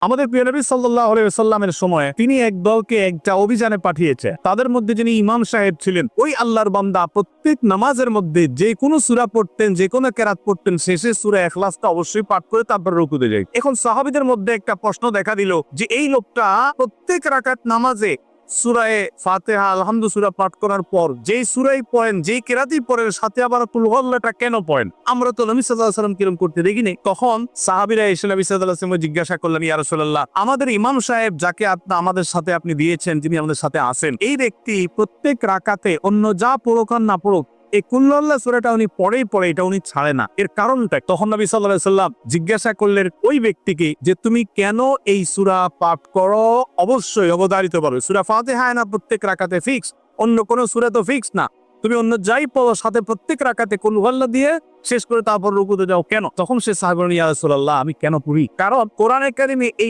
আমাদের প্রিয় নবী সাল্লাল্লাহু আলাইহি ওয়াসাল্লামের সময় তিনি এক দলকে একটা অভিযানে পাঠিয়েছে। তাদের মধ্যে যিনি ইমাম সাহেব ছিলেন, ওই আল্লাহর বান্দা প্রত্যেক নামাজের মধ্যে যে কোনো সূরা পড়তেন, যে কোনো কেরাত পড়তেন, শেষে সূরা ইখলাসটা অবশ্যই পাঠ করে তারপর রুকুতে যায়। এখন সাহাবীদের মধ্যে একটা প্রশ্ন দেখা দিল যে এই লোকটা প্রত্যেক রাকাত নামাজে সূরায়ে ফাতিহা আলহামদু সূরা পাঠ করার পর যেই সূরাই পড়েন, যেই কেরাতই পড়েন, সাথে আবার কুল হুয়াল্লাহটা কেন পড়েন? আমরা তো নবী সাল্লাল্লাহু আলাইহি ওয়াসাল্লাম কিরম করতে দেখিনি। তখন সাহাবীরা এসে নবী সাল্লাল্লাহু আলাইহি ওয়াসাল্লামকে জিজ্ঞাসা করলেন, ইয়া রাসূলুল্লাহ, আমাদের ইমাম সাহেব যাকে আপনি আমাদের সাথে আপনি দিয়েছেন, যিনি আমাদের সাথে আছেন, এই ব্যক্তি প্রত্যেক রাকাতে অন্য যা পড়ুক আর না পড়ুক এই কুল হুয়াল্লাহ সূরাটা উনি পড়ে, এটা উনি ছাড়ে না, এর কারণটা? তখন নবী সাল্লাল্লাহু আলাইহি ওয়াসাল্লাম জিজ্ঞাসা করলেন ওই ব্যক্তিকে যে তুমি কেন এই সূরা পাঠ করো? অবশ্যই অবধারিত পারবে, সূরা ফাতিহা না প্রত্যেক রাকাতে ফিক্স, অন্য কোন সূরা তো ফিক্স না, তুমি অন্য যাই পড়ো সাথে প্রত্যেক রাকাতে কুল হুয়াল্লাহ দিয়ে শেষ করে তারপর রুকুতে যাও কেন? তখন সে সাহাবী বলেন, ইয়া রাসূলুল্লাহ, আমি কেন পড়ি? কারণ কোরআনে কারিমে এই